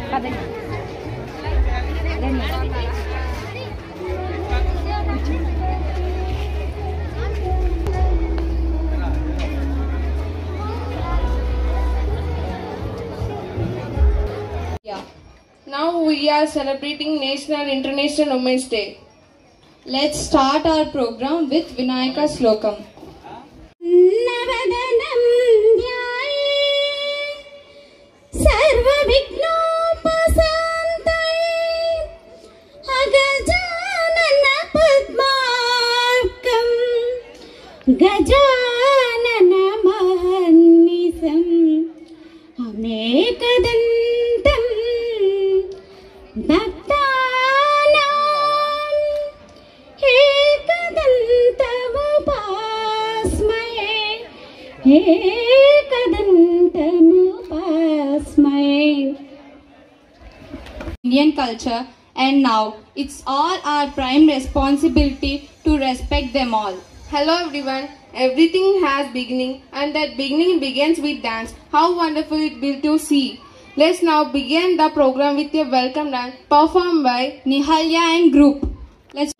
Now we are celebrating National International Women's Day. Let's start our program with Vinayaka Slokam. Gajanan महन्निसं अनेकदन्तं भक्तानां एकदन्तमुपास्महे Indian culture, and now it's all our prime responsibility to respect them all. Hello everyone. Everything has beginning, and that beginning begins with dance. How wonderful it will to see. Let's now begin the program with a welcome dance performed by Nihalya and group. Let's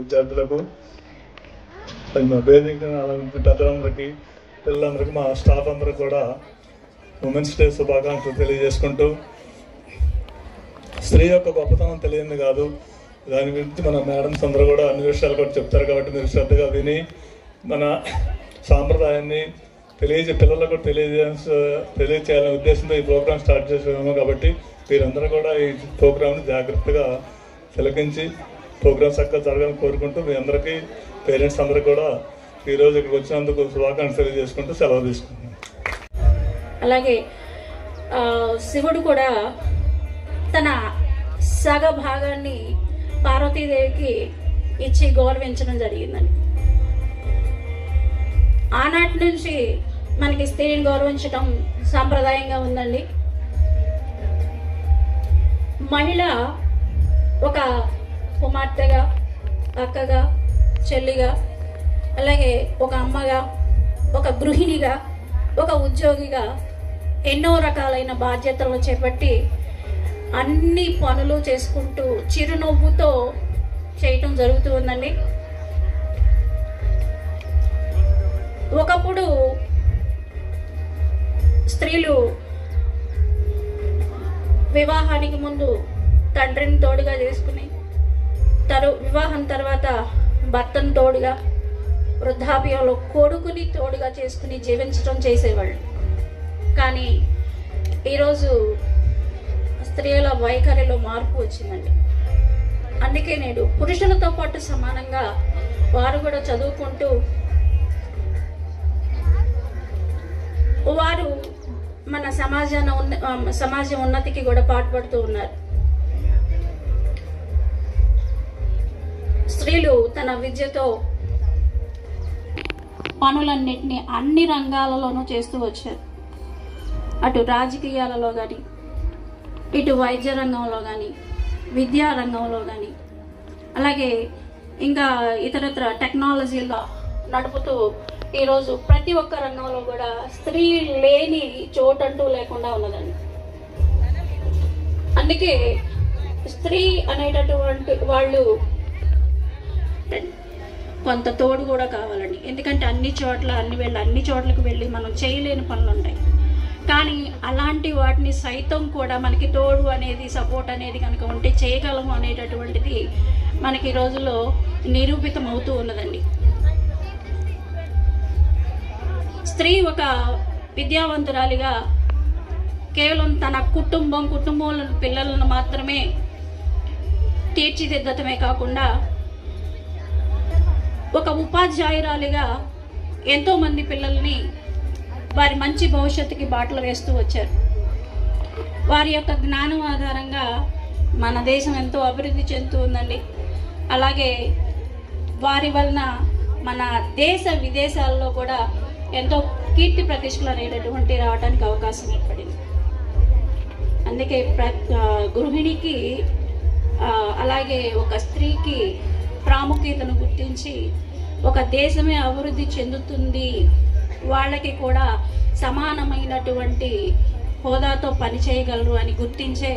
విద్యార్థులకు, మా వేదిక పెద్దలందరికీ, పిల్లలందరికీ, మా staff అందరికీ కూడా women's day శుభాకాంక్షలు తెలియజేసుకుంటూ, స్త్రీ యొక్క గొప్పతనం తెలియంది కాదు, దాని గురించి మన మేడమ్స్ అందరూ కూడా అన్ని విషయాలు కూడా చెప్తారు. కాబట్టి మీరు శ్రద్ధగా విని మన సాంప్రదాయాన్ని పిల్లలకు తెలియచేయాలనే ఉద్దేశంతో ఈ ప్రోగ్రాం స్టార్ట్ చేసాము. కాబట్టి మీరందరూ కూడా ఈ ప్రోగ్రాంని జాగ్రత్తగా తిలకించి ప్రోగ్రాం చక్కగా జరగాలని కోరుకుంటూ, మీ అందరికీ పేరెంట్స్ అందరికీ కూడా ఈరోజు ఇక్కడికి వచ్చినందుకు శుభాకాంక్షలు తెలియజేసుకుంటూ సెలవు తీసుకుంటున్నాను. అలాగే శివుడు కూడా తన సగ భాగాన్ని పార్వతీదేవికి ఇచ్చి గౌరవించడం జరిగిందండి. ఆనాటి నుంచి మనకి స్త్రీని గౌరవించడం సాంప్రదాయంగా ఉందండి. మహిళ ఒక కుమార్తెగా, అక్కగా, చెల్లిగా, అలాగే ఒక అమ్మగా, ఒక గృహిణిగా, ఒక ఉద్యోగిగా ఎన్నో రకాలైన బాధ్యతలను చేపట్టి అన్ని పనులు చేసుకుంటూ చిరునవ్వుతో చేయటం జరుగుతూ ఉందండి. ఒకప్పుడు స్త్రీలు వివాహానికి ముందు తండ్రిని తోడుగా చేసుకుని వివాహం తర్వాత భర్తను తోడుగా, వృద్ధాప్యంలో కొడుకుని తోడుగా చేసుకుని జీవించడం చేసేవాళ్ళు. కానీ ఈరోజు స్త్రీల వైఖరిలో మార్పు వచ్చిందండి. అందుకే నేడు పురుషులతో పాటు సమానంగా వారు కూడా చదువుకుంటూ వారు మన సమాజ ఉన్నతికి కూడా పాటుపడుతూ ఉన్నారు. స్త్రీలు తన విద్యతో పనులన్నిటినీ అన్ని రంగాలలోనూ చేస్తూ వచ్చారు. అటు రాజకీయాలలో కానీ, ఇటు వైద్య రంగంలో కానీ, విద్యా రంగంలో కానీ, అలాగే ఇంకా ఇతరత్ర టెక్నాలజీలో నడుపుతూ ఈరోజు ప్రతి ఒక్క రంగంలో కూడా స్త్రీ లేని చోటంటూ లేకుండా ఉన్నదండి. అందుకే స్త్రీ అనేటటువంటి వాళ్ళు కొంత తోడు కూడా కావాలండి. ఎందుకంటే అన్ని చోట్లకు వెళ్ళి మనం చేయలేని పనులు ఉంటాయి. కానీ అలాంటి వాటిని సైతం కూడా మనకి తోడు అనేది, సపోర్ట్ అనేది కనుక ఉంటే చేయగలము అనేటటువంటిది మనకి ఈ రోజుల్లో నిరూపితం అవుతూ ఉన్నదండి. స్త్రీ ఒక విద్యావంతురాలిగా కేవలం తన కుటుంబంలో పిల్లలను మాత్రమే తీర్చిదిద్దటమే కాకుండా ఒక ఉపాధ్యాయురాలిగా ఎంతో మంది పిల్లల్ని వారి మంచి భవిష్యత్తుకి బాటలు వేస్తూ వచ్చారు. వారి యొక్క జ్ఞానం ఆధారంగా మన దేశం ఎంతో అభివృద్ధి చెందుతూ ఉందండి. అలాగే వారి వలన మన దేశ విదేశాల్లో కూడా ఎంతో కీర్తి ప్రతిష్టలు అనేటటువంటి రావడానికి అవకాశం ఏర్పడింది. అందుకే గృహిణికి అలాగే ఒక స్త్రీకి ప్రాముఖ్యతను గుర్తించి ఒక దేశమే అభివృద్ధి చెందుతుంది, వాళ్ళకి కూడా సమానమైనటువంటి హోదాతో పనిచేయగలరు అని గుర్తించే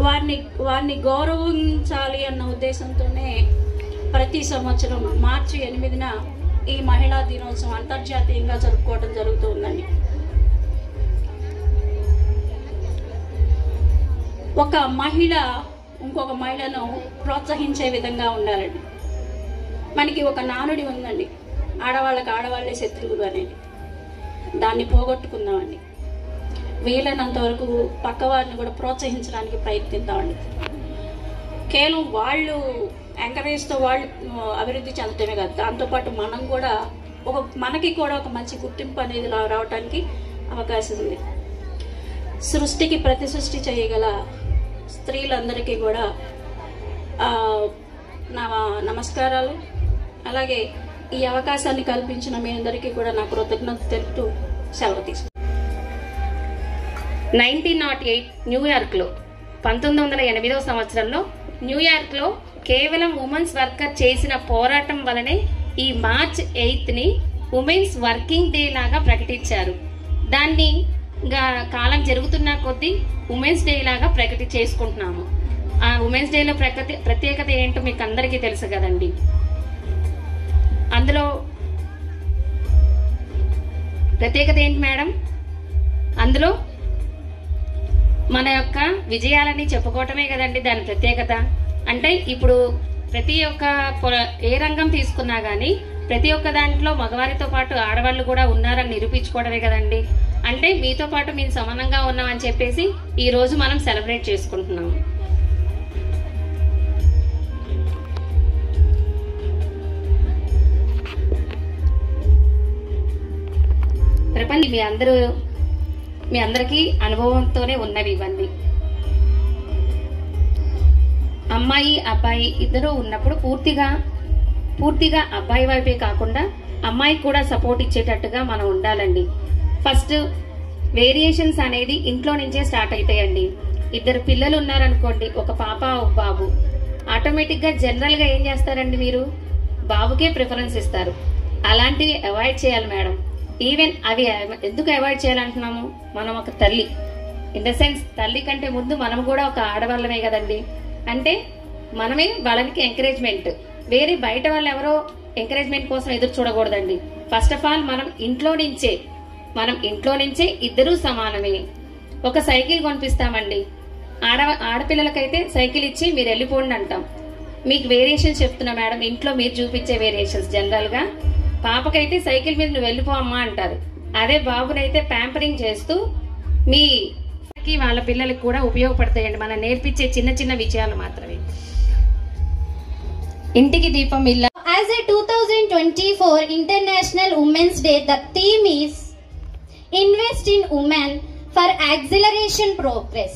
వారిని గౌరవించాలి అన్న ఉద్దేశంతోనే ప్రతి సంవత్సరం మార్చి 8న ఈ మహిళా దినోత్సవం అంతర్జాతీయంగా జరుపుకోవడం జరుగుతూ ఉందండి. ఒక మహిళ ఇంకొక మహిళను ప్రోత్సహించే విధంగా ఉండాలండి. మనకి ఒక నానుడి ఉందండి, ఆడవాళ్ళకి ఆడవాళ్ళే శత్రువులు అనేది. దాన్ని పోగొట్టుకుందామండి. వీలైనంత వరకు పక్కవారిని కూడా ప్రోత్సహించడానికి ప్రయత్నిద్దామండి. కేవలం వాళ్ళు ఎంకరేజ్తో వాళ్ళు అభివృద్ధి చెందటమే కాదు, దాంతోపాటు మనం కూడా మనకి కూడా ఒక మంచి గుర్తింపు అనేది రావడానికి అవకాశం ఉంది. సృష్టికి ప్రతి సృష్టి చేయగల స్త్రీలందరికీ కూడా నా నమస్కారాలు. అలాగే ఈ అవకాశాన్ని కల్పించిన మీ అందరికీ కూడా నా కృతజ్ఞత తెలుపుతూ సెలవు తీసుకుంటాను. 1908 న్యూయార్క్లో 1908వ సంవత్సరంలో న్యూయార్క్లో కేవలం ఉమెన్స్ వర్కర్ చేసిన పోరాటం వలనే ఈ మార్చ్ 8ని ఉమెన్స్ వర్కింగ్ డే లాగా ప్రకటించారు. దాన్ని కాలం జరుగుతున్న కొద్దీ ఉమెన్స్ డే లాగా చేసుకుంటున్నాము. ఆ ఉమెన్స్ డేలో ప్రత్యేకత ఏంటో మీకు అందరికీ తెలుసు కదండి. అందులో ప్రత్యేకత ఏంటి మేడం? అందులో మన యొక్క విజయాలని చెప్పుకోవటమే కదండి దాని ప్రత్యేకత. అంటే ఇప్పుడు ప్రతి ఒక్క ఏ రంగం తీసుకున్నా కానీ ప్రతి ఒక్క దాంట్లో మగవారితో పాటు ఆడవాళ్ళు కూడా ఉన్నారని నిరూపించుకోవడమే కదండి. అంటే మీతో పాటు మేము సమానంగా ఉన్నామని చెప్పేసి ఈ రోజు మనం సెలబ్రేట్ చేసుకుంటున్నాం. ప్రపంచం మీ అందరికీ అనుభవంతోనే ఉన్నవి ఇవన్నీ. అమ్మాయి అబ్బాయి ఇద్దరు ఉన్నప్పుడు పూర్తిగా అబ్బాయి వైపే కాకుండా అమ్మాయికి కూడా సపోర్ట్ ఇచ్చేటట్టుగా మనం ఉండాలండి. ఫస్ట్ వేరియేషన్స్ అనేది ఇంట్లో నుంచే స్టార్ట్ అవుతాయండి. ఇద్దరు పిల్లలు ఉన్నారనుకోండి, ఒక పాప ఒక బాబు, ఆటోమేటిక్ గా జనరల్ గా ఏం చేస్తారండి, మీరు బాబుకే ప్రిఫరెన్స్ ఇస్తారు. అలాంటివి అవాయిడ్ చేయాలి మేడం. ఈవెన్ అవి ఎందుకు అవాయిడ్ చేయాలంటున్నాము, మనం ఒక తల్లి, ఇన్ ద సెన్స్ తల్లి కంటే ముందు మనం కూడా ఒక ఆడవాళ్ళమే కదండి. అంటే మనమే వాళ్ళకి ఎంకరేజ్మెంట్, వేరే బయట వాళ్ళు ఎవరో ఎంకరేజ్మెంట్ కోసం ఎదురు చూడకూడదండి. ఫస్ట్ ఆఫ్ ఆల్ మనం ఇంట్లో నుంచే ఇద్దరూ సమానమే. ఒక సైకిల్ కొనిపిస్తామండి, ఆడపిల్లలకైతే సైకిల్ ఇచ్చి మీరు వెళ్ళిపోండి అంటాం. మీకు వేరియేషన్స్ చెప్తున్నా మేడం, ఇంట్లో మీరు చూపించే వేరియేషన్స్. జనరల్ గా పాపకైతే సైకిల్ మీద నువ్వు వెళ్ళిపో అమ్మా అంటారు. అదే బాబునైతే ప్యాంపరింగ్ చేస్తూ మీ వాళ్ళ పిల్లలకు కూడా ఉపయోగపడతాయండి. మనం నేర్పించే చిన్న చిన్న విషయాలు మాత్రమే. ఇంటికి దీపం ఇల్ల. As a 2024 International Women's Day, the theme is Invest in Women for Acceleration Progress.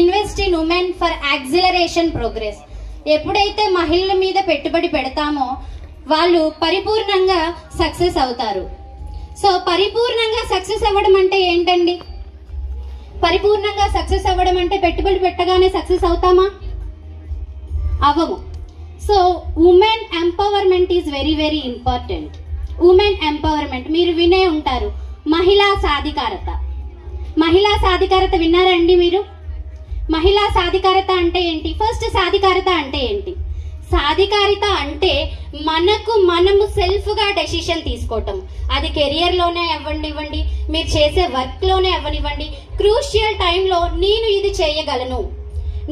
Invest in Women for Acceleration Progress. ఎప్పుడైతే మహిళల మీద పెట్టుబడి పెడతామో వాళ్ళు పరిపూర్ణంగా సక్సెస్ అవుతారు. సో పరిపూర్ణంగా సక్సెస్ అవ్వడం అంటే ఏంటండి? పరిపూర్ణంగా సక్సెస్ అవ్వడం అంటే పెట్టుబడి పెట్టగానే సక్సెస్ అవుతామా? అవ్వము. So women empowerment is very very important. Women empowerment మీరు వినే ఉంటారు, మహిళా సాధికారత. మహిళా సాధికారత విన్నారండి మీరు? మహిళా సాధికారత అంటే ఏంటి? ఫస్ట్ సాధికారత అంటే ఏంటి? సాధికారిత అంటే మనము సెల్ఫ్ గా డెసిషన్ తీసుకోవటం. అది కెరియర్ లోనే అవ్వనివ్వండి, మీరు చేసే వర్క్ లోనే అవ్వనివ్వండి, క్రూషియల్ టైంలో నేను ఇది చేయగలను,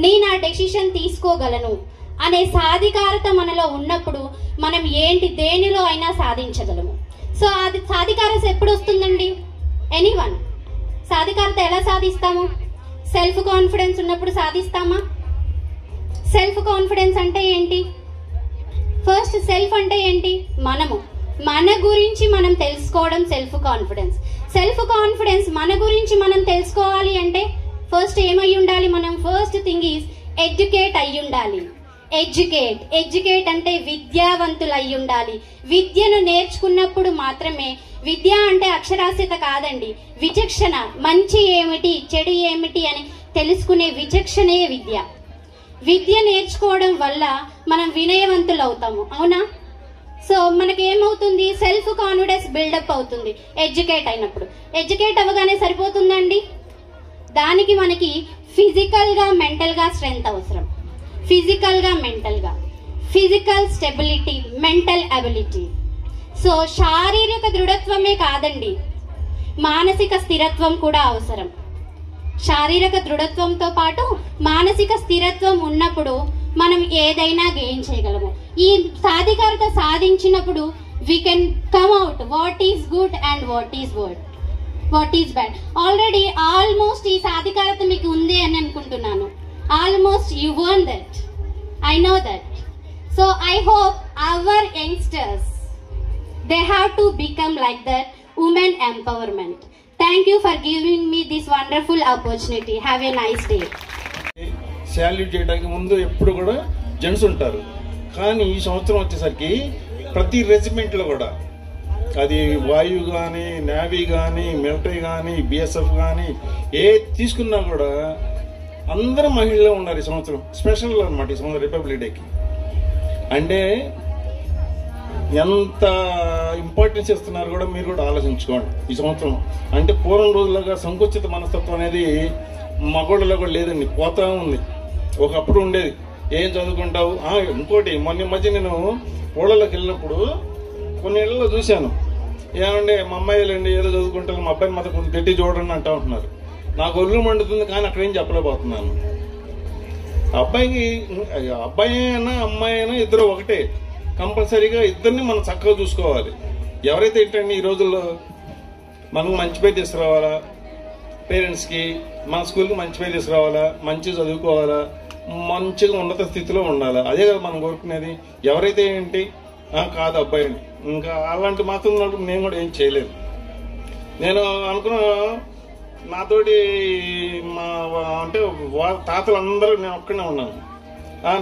నేను ఆ డెసిషన్ తీసుకోగలను అనే సాధికారత మనలో ఉన్నప్పుడు మనం దేనిలో అయినా సాధించగలము. సో అది సాధికారత ఎప్పుడు వస్తుందండి? ఎనీవన్. సాధికారత ఎలా సాధిస్తాము? సెల్ఫ్ కాన్ఫిడెన్స్ ఉన్నప్పుడు సాధిస్తామా? సెల్ఫ్ కాన్ఫిడెన్స్ అంటే ఏంటి? ఫస్ట్ సెల్ఫ్ అంటే ఏంటి? మన గురించి మనం తెలుసుకోవడం సెల్ఫ్ కాన్ఫిడెన్స్. సెల్ఫ్ కాన్ఫిడెన్స్ మన గురించి మనం తెలుసుకోవాలి అంటే ఫస్ట్ ఏమై ఉండాలి? మనం ఫస్ట్ థింగ్ ఈజ్ ఎడ్యుకేట్ అయ్యి ఉండాలి. ఎడ్యుకేట్ అంటే విద్యావంతులు అయి ఉండాలి. విద్యను నేర్చుకున్నప్పుడు మాత్రమే, విద్య అంటే అక్షరాస్యత కాదండి, విచక్షణ, మంచి ఏమిటి చెడు ఏమిటి అని తెలుసుకునే విచక్షణే విద్య. విద్య నేర్చుకోవడం వల్ల మనం వినయవంతులు అవుతాము, అవునా? సో మనకి ఏమవుతుంది? సెల్ఫ్ కాన్ఫిడెన్స్ బిల్డప్ అవుతుంది ఎడ్యుకేట్ అయినప్పుడు. ఎడ్యుకేట్ అవ్వగానే సరిపోతుందండి, దానికి మనకి ఫిజికల్ గా మెంటల్ గా స్ట్రెంగ్త్ అవసరం. Physical stability, mental ability. So శారీరక దృఢత్వమే కాదండి, మానసిక స్థిరత్వం కూడా అవసరం. శారీరక దృఢత్వంతో పాటు మానసిక స్థిరత్వం ఉన్నప్పుడు మనం ఏదైనా గెయిన్ చేయగలము. ఈ సాధికారత సాధించినప్పుడు we can come out what is good and what is bad. Already almost ఈ సాధికారత మీకు ఉంది అని అనుకుంటున్నాను. Almost you one that, I know that. So I hope hour youngsters, they have to become like that women empowerment. Thank you for giving me this wonderful opportunity. Have a nice day. Salute చేయడానికి ముందు ఎప్పుడు కూడా gents ఉంటారు, కానీ ఈ సంవత్సరం వచ్చేసరికి ప్రతి రెజిమెంట్లో కూడా, అది వాయు కానీ, నేవీ కానీ, మిలిటరీ కానీ, బిఎస్ఎఫ్ కానీ, ఏ తీసుకున్నా కూడా అందరూ మహిళలు ఉన్నారు ఈ సంవత్సరం. స్పెషల్ అనమాట ఈ సంవత్సరం రిపబ్లిక్ డేకి. అంటే ఎంత ఇంపార్టెన్స్ ఇస్తున్నారు కూడా మీరు కూడా ఆలోచించుకోండి ఈ సంవత్సరం. అంటే పూర్వం రోజులుగా సంకుచిత మనస్తత్వం అనేది మగోళ్ళలో కూడా లేదండి, పోతా ఉంది. ఒకప్పుడు ఉండేది, ఏం చదువుకుంటావు. ఇంకోటి మొన్న మధ్య నేను ఊళ్ళలోకి వెళ్ళినప్పుడు కొన్ని ఇళ్లలో చూశాను, ఏమంటే మా అమ్మాయిలండి ఏదో చదువుకుంటారు, మా అబ్బాయిని మాత్రం కొంచెం గట్టి చూడండి అంటూ ఉంటున్నారు. నాకు ఒళ్ళు మండుతుంది, కానీ అక్కడేం చెప్పలేకపోతున్నాను. అబ్బాయి అయినా అమ్మాయి అయినా ఇద్దరు ఒకటే, కంపల్సరీగా ఇద్దరిని మనం చక్కగా చూసుకోవాలి. ఎవరైతే ఏంటండి ఈ రోజుల్లో మనకు మంచి పేరు తీసుకురావాలా, పేరెంట్స్కి మన స్కూల్కి మంచి పేరు తీసుకురావాలా, మంచిగా చదువుకోవాలా, మంచిగా ఉన్నత స్థితిలో ఉండాలా, అదే కదా మనం కోరుకునేది. ఎవరైతే ఏంటి కాదు అబ్బాయి అండి, ఇంకా అలాంటి మాత్రం నేను కూడా ఏం చేయలేదు. నేను అనుకున్న నాతోటి మా అంటే తాతలు అందరూ నేను ఒక్కడే ఉన్నాను,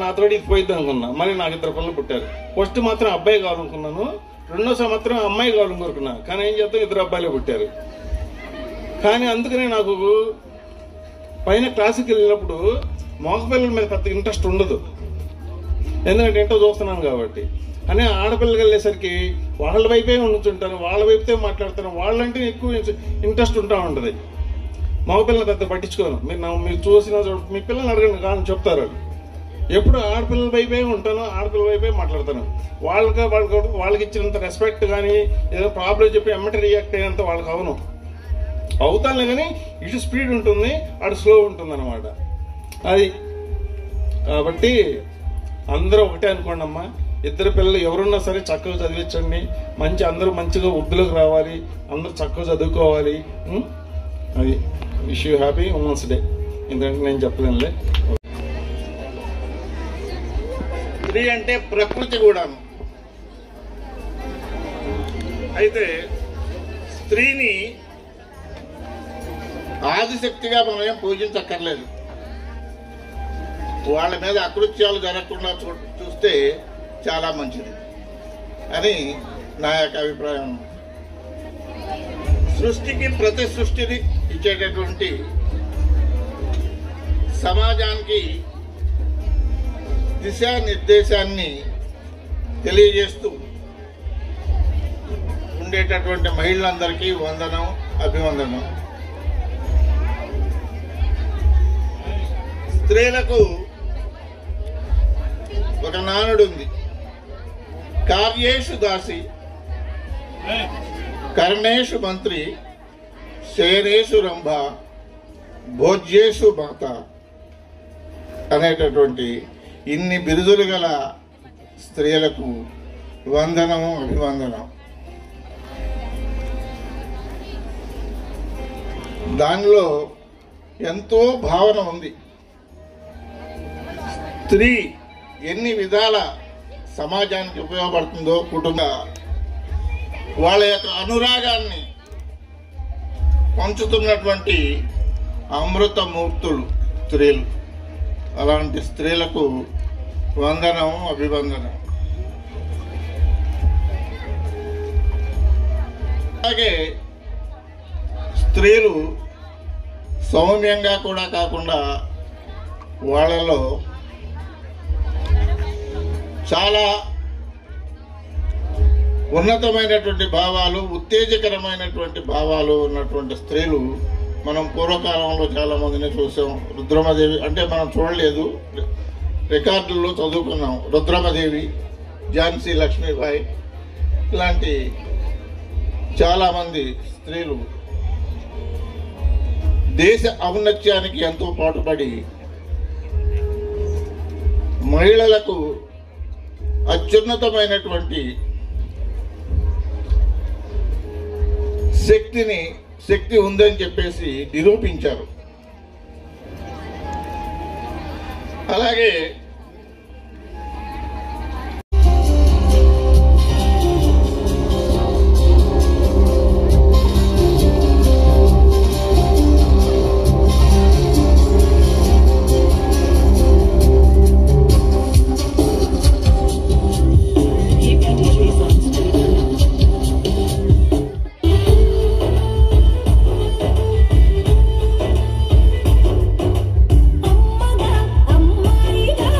నాతోటి ఇది పోయిద్ది అనుకున్నా. మళ్ళీ నాకు 2 పిల్లలు పుట్టారు. ఫస్ట్ మాత్రం అబ్బాయి కావాలనుకున్నాను, రెండో సంవత్సరం అమ్మాయి కావాలని కోరుకున్నాను. కానీ ఏం చేద్దాం, 2 అబ్బాయిలే పుట్టారు. కానీ అందుకనే నాకు పైన క్లాసుకి వెళ్ళినప్పుడు మగపిల్లల మీద పెద్ద ఇంట్రెస్ట్ ఉండదు, ఎందుకంటే ఏంటో చూస్తున్నాను కాబట్టి. కానీ ఆడపిల్లకి వెళ్ళేసరికి వాళ్ళ వైపే ఉంచుంటాను, వాళ్ళ వైపుతే మాట్లాడతాను, వాళ్ళంటే ఎక్కువ ఇంట్రెస్ట్ ఉంటా ఉంటుంది. మగపిల్లలు పెద్ద పట్టించుకోను. మీరు చూసిన మీ పిల్లల్ని అడగండి కానీ చెప్తారు. ఎప్పుడు ఆడపిల్లల వైపే ఉంటాను, ఆడపిల్లల వైపే మాట్లాడతాను. వాళ్ళకి ఇచ్చినంత రెస్పెక్ట్ కానీ ఏదో ప్రాబ్లం చెప్పి ఎమ్మటి రియాక్ట్ అయినంత వాళ్ళకి అవుతానులే, కానీ ఇటు స్పీడ్ ఉంటుంది, అటు స్లో ఉంటుంది అనమాట. అది కాబట్టి అందరూ ఒకటే అనుకోండి అమ్మా. 2 పిల్లలు ఎవరున్నా సరే చక్కగా చదివించండి, అందరూ మంచిగా వృద్ధిలోకి రావాలి, అందరూ చక్కగా చదువుకోవాలి. అది wish you happy women's day. ఎందుకంటే నేను చెప్పలేనులే. స్త్రీ అంటే ప్రకృతి కూడాను. అయితే స్త్రీని ఆదిశక్తిగా మనం ఏం పూజించక్కర్లేదు. వాళ్ళ మీద అకృత్యాలు జరగకుండా చూస్తే చాలా మంచిది అని నా యొక్క అభిప్రాయం. సృష్టికి ప్రతి సృష్టిని ఇచ్చేటటువంటి సమాజానికి దిశానిర్దేశాన్ని తెలియజేస్తూ ఉండేటటువంటి మహిళలందరికీ వందనం, అభివందనం. స్త్రీలకు ఒక నానుడు ఉంది, కార్యేషు దాసి కర్ణేషు మంత్రి శయనేషు రంభ భోజ్యేషు మాత అనేటటువంటి ఇన్ని బిరుదులు గల స్త్రీలకు వందనం, అభివందనం. దానిలో ఎంతో భావన ఉంది. స్త్రీ ఎన్ని విధాల సమాజానికి ఉపయోగపడుతుందో, కుటుంబ వాళ్ళ యొక్క అనురాగాన్ని పంచుతున్నటువంటి అమృతమూర్తులు స్త్రీలు. అలాంటి స్త్రీలకు వందనం, అభివందనం. అలాగే స్త్రీలు సౌమ్యంగా కూడా కాకుండా వాళ్ళలో చాలా ఉన్నతమైనటువంటి భావాలు, ఉత్తేజకరమైనటువంటి భావాలు ఉన్నటువంటి స్త్రీలు మనం పూర్వకాలంలో చాలా మందిని చూసాం. రుద్రమదేవి అంటే మనం చూడలేదు, రికార్డుల్లో చదువుకున్నాం. రుద్రమదేవి, ఝాన్సీ లక్ష్మీబాయి ఇలాంటి చాలామంది స్త్రీలు దేశ ఔన్నత్యానికి ఎంతో పాటుపడి మహిళలకు అత్యున్నతమైనటువంటి శక్తి ఉందని చెప్పేసి నిరూపించారు. అలాగే అమ్మగా అమ్మాయిగా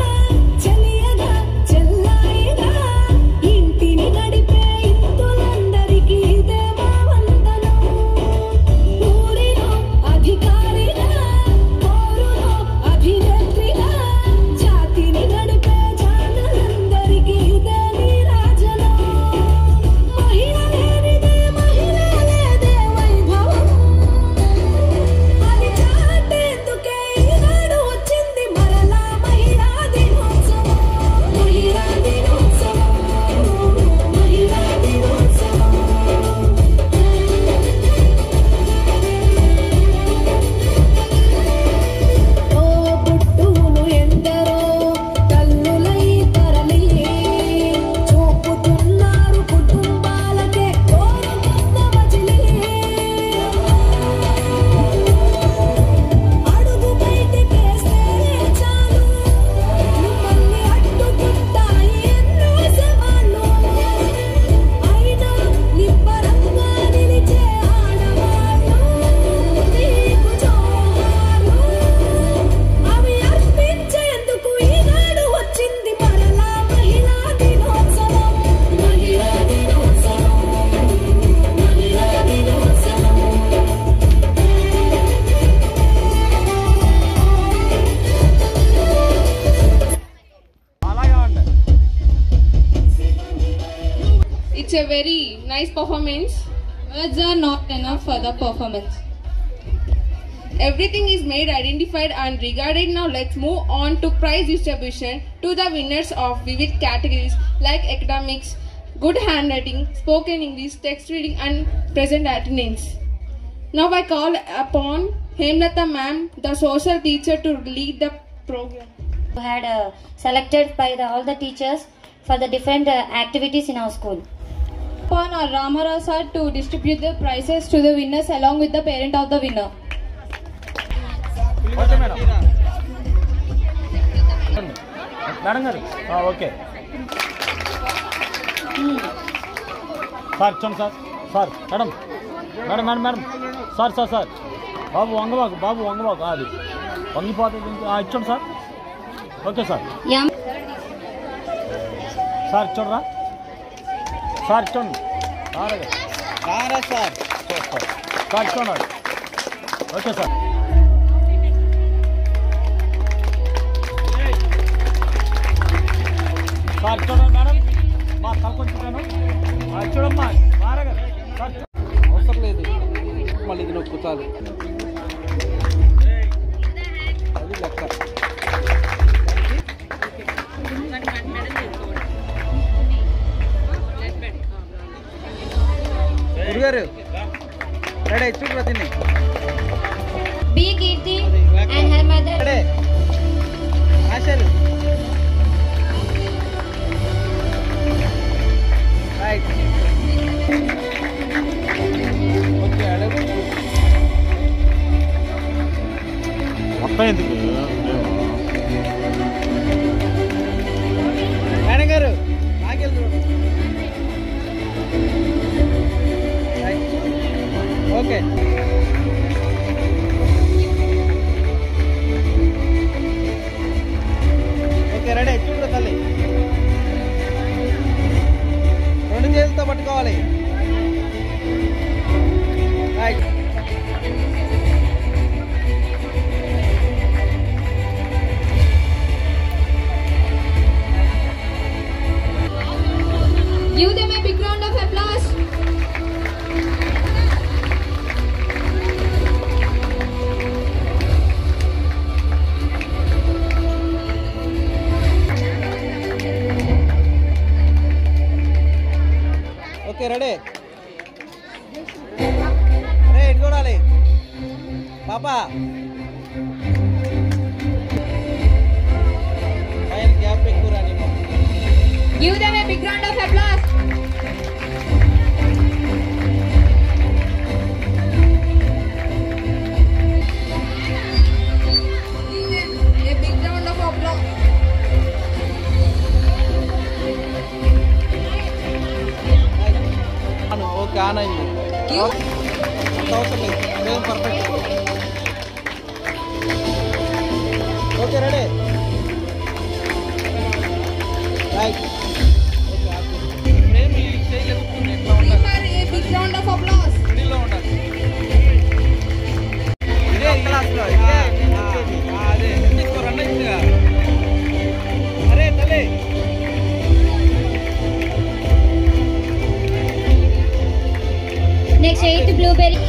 It's a very nice performance. Words are not enough for the performance. Everything is made, identified and regarded. Now let's move on to prize distribution to the winners of vivid categories like academics, good handwriting, spoken English, text reading and present attendance. Now I call upon Hemlata ma'am, the social teacher, to lead the program. We had selected by all the teachers for the different activities in our school. Upon our Ramarao sir to distribute the prizes to the winners along with the parent of the winner. Okay, madam. Madam garu. Okay. Sir, chon sir. Sir, madam. Madam. Sir. Babu wangabaku. Adi. Wangipothadi. Ichon sir. Okay, sir. Yeah. Sir, chodra. Sir, chon. Sir, sir. Sir, chon. Okay, sir. Sir చూడండి madam మా తలకొచ్చుతాను చూడమ్మా మారగా అవసరం లేదు మళ్ళీ ఇది నొక్కుతాను అది లెక్క గురుగారు రెడీ చూడరా తిని B. Kirti and her mother. ఆశలు right ఓకే అడగు మొత్తం ఎందుకు మేడం గారు ఆగెళ్ళు ఓకే ఓకే రెడీ చూడు తల్లి రెండు చేతులతో పట్టుకోవాలి right Give them a big round of applause. Okay ready ఇటు చూడాలి పాపా పైన గ్యాప్ ఎక్కువ రాని Give them a big round of applause. A big round of applause. Okay on అయింది అవసరం లేదు same perfect okay ready right A big round of applause. మిడిల్లో ఉండాలి ఇదే క్లాస్లో అదే ఇంకో రన్ అయిందిగా అరే తల్లి Next 8th blueberry.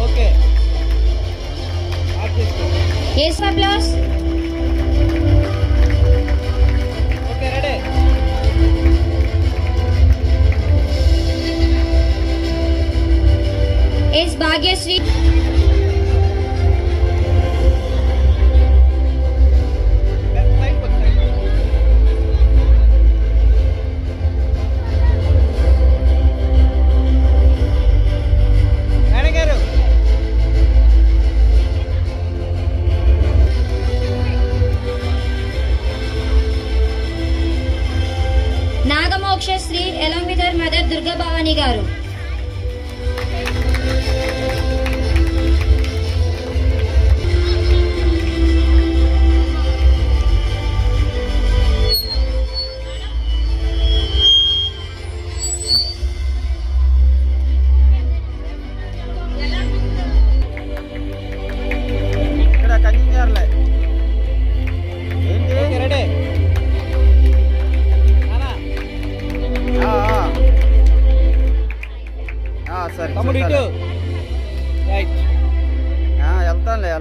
Okay of చేసుకో Yes, applause. Okay ready Yes, Bhagyashree. Madam గారు Nagamokshashree along with her mother Durga Bhavani garu. సరే తమ్ముడు ఇటు right వెళ్తానులే.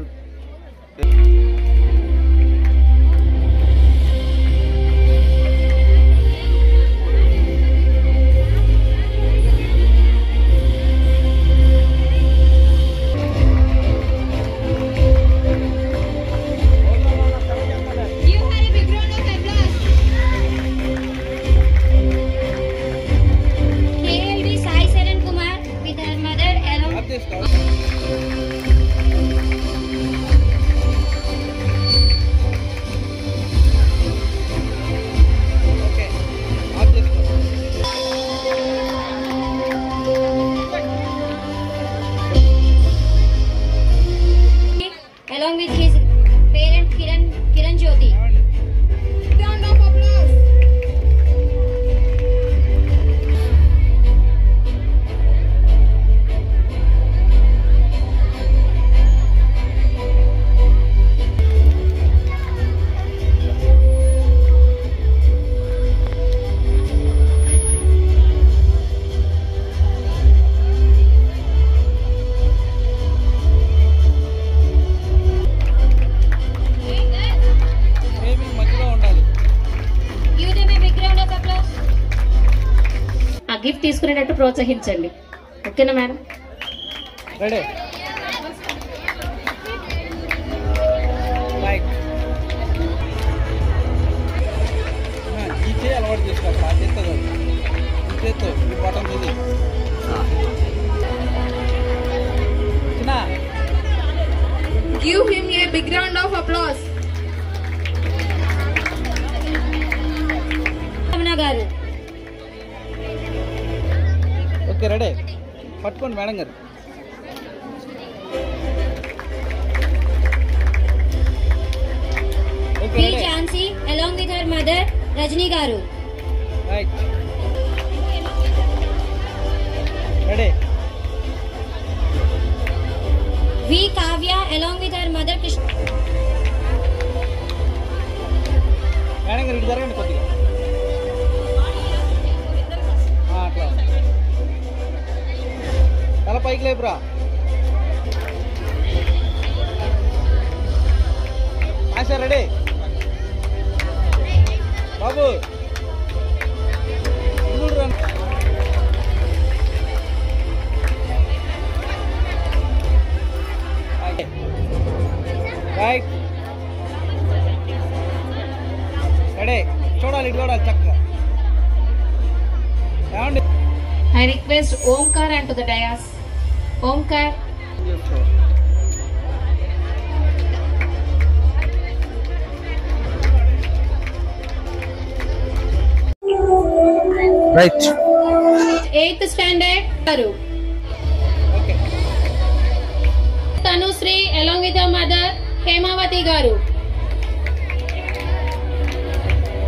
Along with his parent Kiran Jyoti. Round of applause. ఆ gift తీసుకునేటట్టు ప్రోత్సహించండి. ఓకేనా madam? Ready right. ఈ చేయి అలవాటు చేసుకోవాలి. ఆ చేత్తో కాదు, ఈ చేత్తో ఈ బటన్ ఇది చిన్న. Give him a big round of applause. గారు ఓకే రెడీ. పట్టుకోండి మేడం గారు. P. Jansi along with her mother Rajni garu. Right. Ready. V. Kavya along with her mother Krishna. Madam గారు ఇటు జరగండి కొద్దిగా. అట్లా తల పైకి లేపురా. ఆశా రెడీ బాబు. Right ready. చూడాలి ఇటు చూడాలి చక్కగా. ఏమండి? I request Omkar and to the dais. Omkar. Right. 8th standard garu. Okay. Tanusri along with her mother Hemavati garu.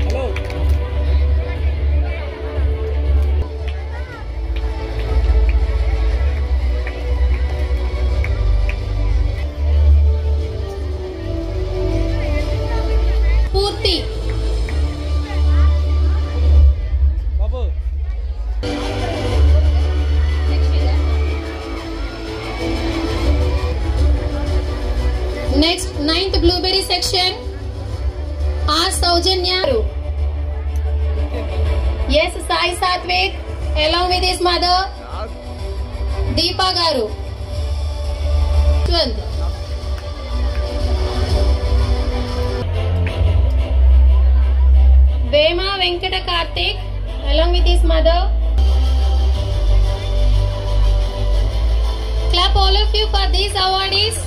Hello. Purti. Babu Next 9th blueberry section. R. Saujanya. Yes, Sai Satvik along with his mother Deepa garu. 12th. Vema Venkata Karthik along with his mother. Clap all of you for these awardees.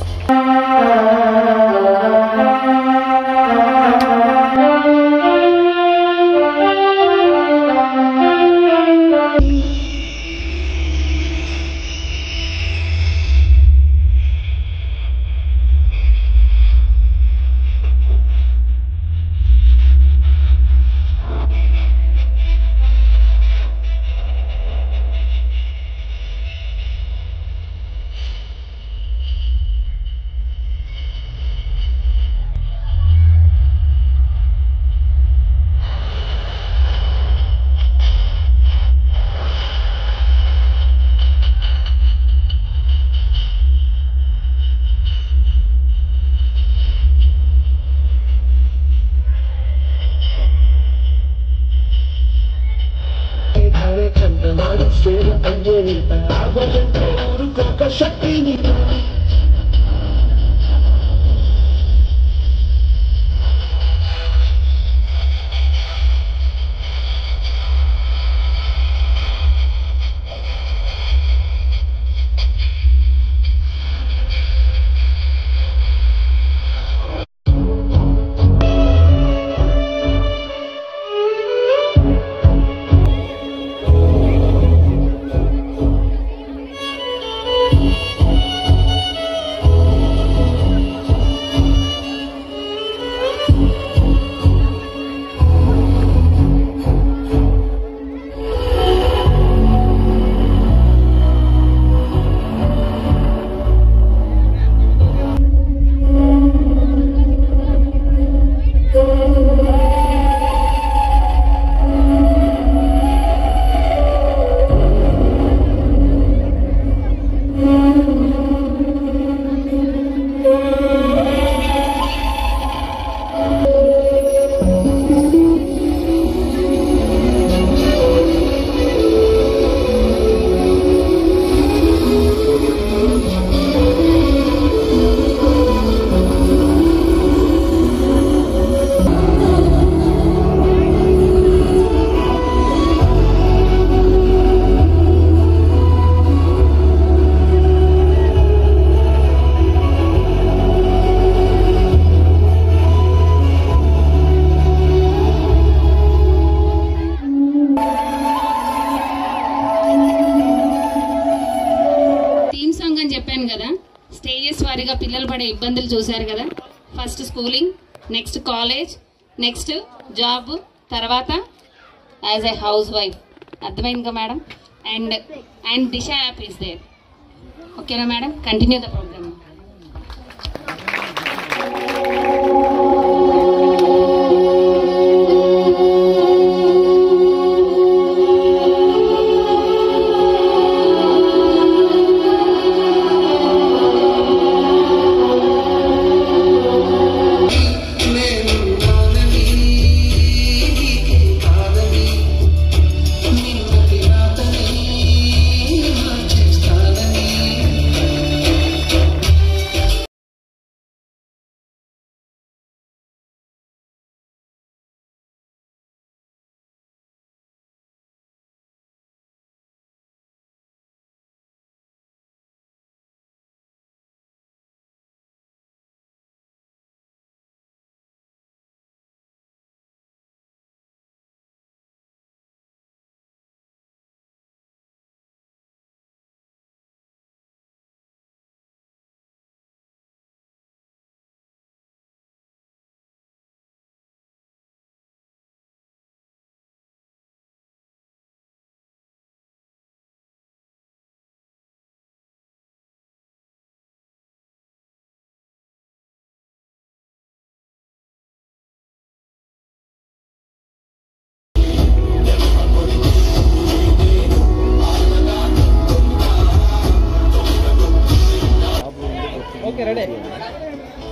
పిల్లలు పడే ఇబ్బందులు చూశారు కదా. First schooling, next college, next job, తర్వాత as a housewife. అర్థమైంది కదా madam? And Disha app is there. ఓకేనా madam? Continue the programme.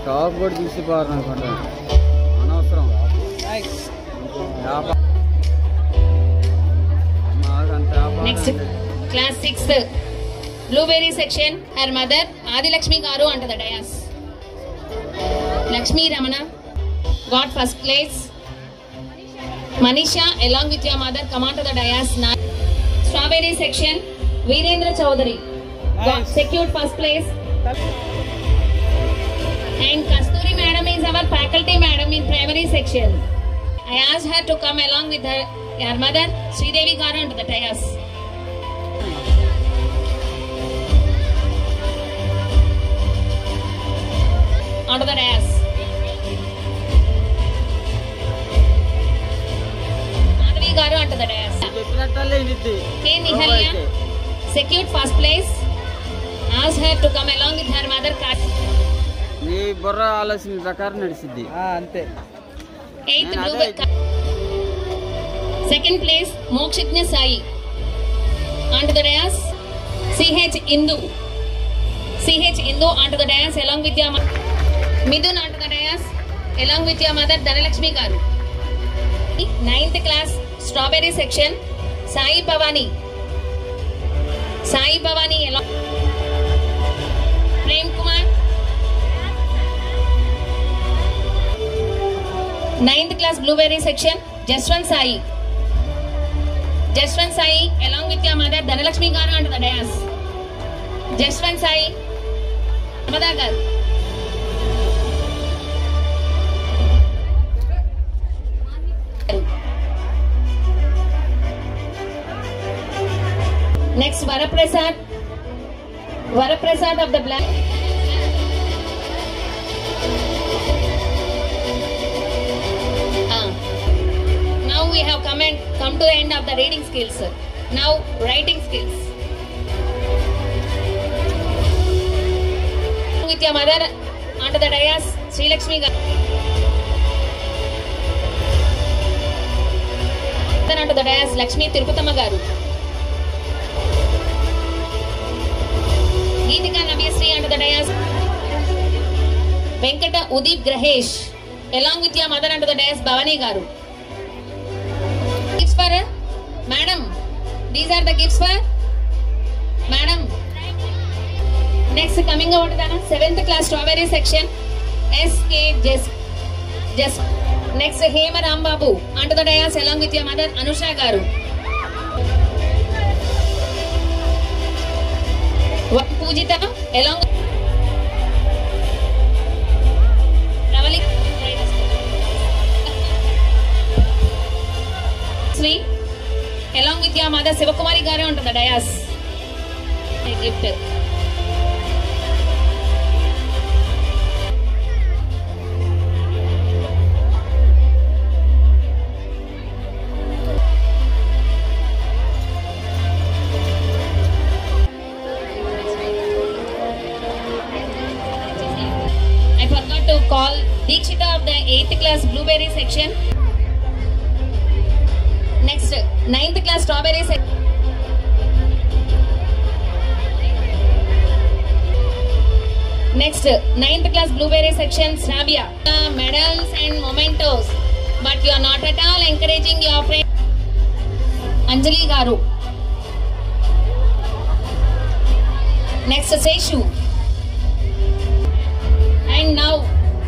Top కూడా తీసిపోరు అనుకుంటాను, అనవసరం. Next class 6th blueberry section. Her mother Adilakshmi గారు onto the dais. Lakshmi Ramana got first place. Manisha along with your mother come on to the dais. Strawberry section Virendra Chaudhary got secured first place. And Kasturi madam is our faculty madam in primary section. I asked her to come along with her mother Sridevi garu onto the dais. Onto the dais. Madhavi garu onto the dais. K Nihalya secured first place. Asked her to come along with her mother. నీ బుర్ర ఆలోచన ప్రకారం నడిచింది అంతే. 8th second place Mokshitnya Sai onto the dais. CH Indu onto the dais along with your Midun onto the dais along with your mother Dhanalakshmi garu. 9th class Strawberry section Sai Pavani Sai Bhavani Prem Kumar. 9th class Blueberry section, Jaswant Sai. Jaswant Sai along with your mother Dhanalakshmi Garu onto the dais. Jaswant Sai, Amada Garu. Next, Varaprasad of the Black. Now we have come to the end of the reading skills. Now writing skills. With your mother onto the dais, Sri Lakshmi Garu. Then onto the dais, Lakshmi Tirupatama Garu. Geetika Navya-Sri onto the dais. Venkata Udip Grahesh along with your mother onto the dais, Bhavani Garu. Gifts for madam. These are the gifts for madam. Next, coming over to the 7th class Strawberry section, S.K. Just. Next, Hema Rambabu onto the dais along with your mother Anusha Garu. Pujita along with Ravali Sri along with your mother Sivakumari Garu onto the dais. A gift. I forgot to call Deekshita of the 8th class Blueberry section. Next, 9th class Strawberry section. Next, 9th class Blueberry section, Sravya. Medals and mementos, but you are not at all encouraging your friend Anjali Garu. Next, Seshu. And now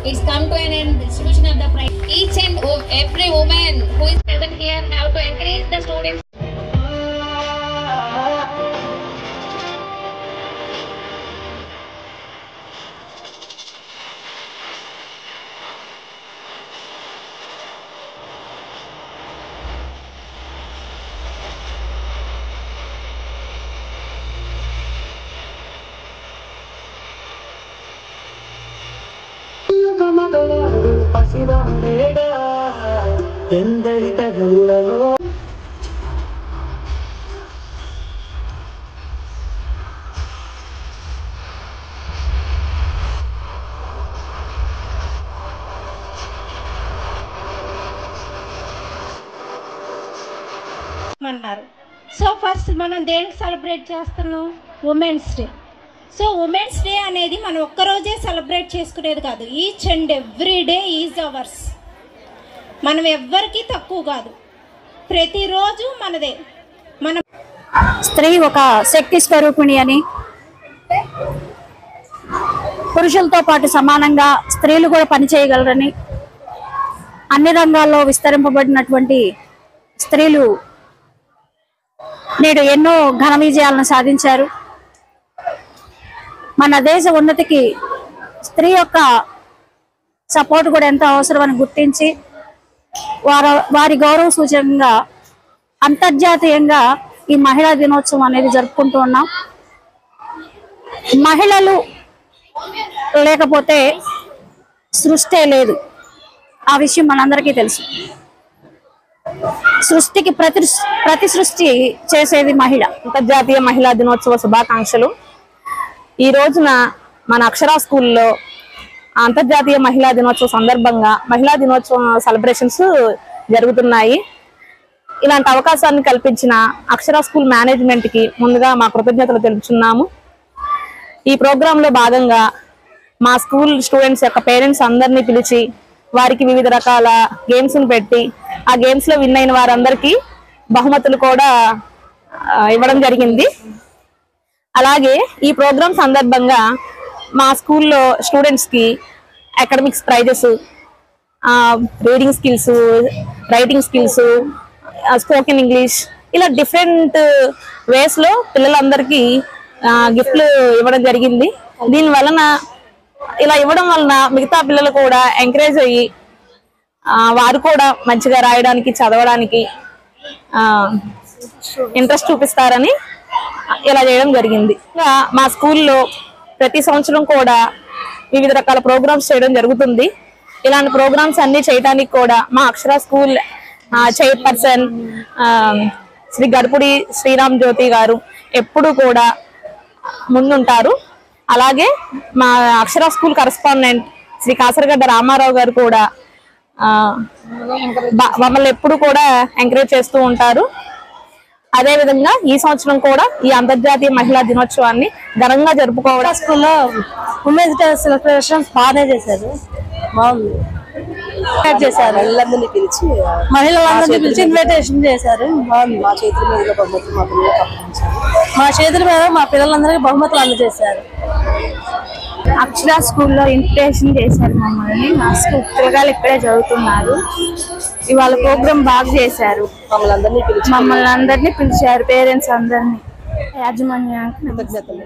it's come to an end distribution of the prize. Each and every woman who is present here have to encourage the students. అన్నారు. So first మనం దేనికి celebrate చేస్తున్నాం? Women's day. So women's day అనేది మనం ఒక్కరోజే celebrate చేసుకునేది కాదు. Each and every day is ours. మనం ఎవ్వరికీ తక్కువ కాదు, ప్రతిరోజు మనదే. మన స్త్రీ ఒక శక్తి స్వరూపిణి అని, పురుషులతో పాటు సమానంగా స్త్రీలు కూడా పనిచేయగలరని, అన్ని రంగాల్లో విస్తరింపబడినటువంటి స్త్రీలు నేడు ఎన్నో ఘన విజయాలను సాధించారు. మన దేశ ఉన్నతికి స్త్రీ యొక్క సపోర్ట్ కూడా ఎంతో అవసరమని గుర్తించి వారి గౌరవ సూచకంగా అంతర్జాతీయంగా ఈ మహిళా దినోత్సవం అనేది జరుపుకుంటూ ఉన్నాం. మహిళలు లేకపోతే సృష్టి లేదు, ఆ విషయం మనందరికీ తెలుసు. సృష్టికి ప్రతి సృష్టి చేసేది మహిళ. అంతర్జాతీయ మహిళా దినోత్సవ శుభాకాంక్షలు. ఈ రోజున మన అక్షరా స్కూల్లో అంతర్జాతీయ మహిళా దినోత్సవం సందర్భంగా మహిళా దినోత్సవం సెలబ్రేషన్స్ జరుగుతున్నాయి. ఇలాంటి అవకాశాన్ని కల్పించిన అక్షరా స్కూల్ మేనేజ్మెంట్ కి ముందుగా మా కృతజ్ఞతలు తెలుపుతున్నాము. ఈ ప్రోగ్రామ్ లో భాగంగా మా స్కూల్ స్టూడెంట్స్ యొక్క పేరెంట్స్ అందరినీ పిలిచి వారికి వివిధ రకాల గేమ్స్ ను పెట్టి ఆ గేమ్స్ లో విన్ అయిన వారందరికీ బహుమతులు కూడా ఇవ్వడం జరిగింది. అలాగే ఈ ప్రోగ్రామ్ సందర్భంగా మా స్కూల్లో స్టూడెంట్స్కి academics prizes, reading skills, writing skills, spoken English ఇలా డిఫరెంట్ వేస్లో పిల్లలందరికీ గిఫ్ట్లు ఇవ్వడం జరిగింది. దీని వలన ఇలా ఇవ్వడం వలన మిగతా పిల్లలు కూడా ఎంకరేజ్ అయ్యి వారు కూడా మంచిగా రాయడానికి, చదవడానికి ఇంట్రెస్ట్ చూపిస్తారని ఇలా చేయడం జరిగింది. మా స్కూల్లో ప్రతి సంవత్సరం కూడా వివిధ రకాల ప్రోగ్రామ్స్ చేయడం జరుగుతుంది. ఇలాంటి ప్రోగ్రామ్స్ అన్ని చేయడానికి కూడా మా అక్షర స్కూల్ చైర్పర్సన్ శ్రీ గడుపుడి శ్రీరామ్ జ్యోతి గారు ఎప్పుడు కూడా ముందుంటారు. అలాగే మా అక్షర స్కూల్ కరెస్పాండెంట్ శ్రీ కాసరగడ్డ రామారావు గారు కూడా మమ్మల్ని ఎప్పుడు కూడా ఎంకరేజ్ చేస్తూ ఉంటారు. అదేవిధంగా ఈ సంవత్సరం కూడా ఈ అంతర్జాతీయ మహిళా దినోత్సవాన్ని ఘనంగా జరుపుకోవడం. స్కూల్లో ఉమెన్స్ డే సెలబ్రేషన్స్ బాగానే చేశారు, బాగుంది. చేశారు మహిళలందరినీ పిలిచి ఇన్విటేషన్ చేశారు, బాగుంది. మా చేతుల మీద మా పిల్లలందరికీ బహుమతులు అందజేశారు. అక్షర స్కూల్లో ఇన్విటేషన్ చేశారు మమ్మల్ని. మా స్కూల్ పిల్లగాళ్ళు ఇక్కడే చదువుతున్నారు. ఇవాళ ప్రోగ్రామ్ బాగా చేశారు. మమ్మల్ని అందరినీ పిలిచారు, పేరెంట్స్ అందరినీ. యాజమాన్యానికి కృతజ్ఞతలు.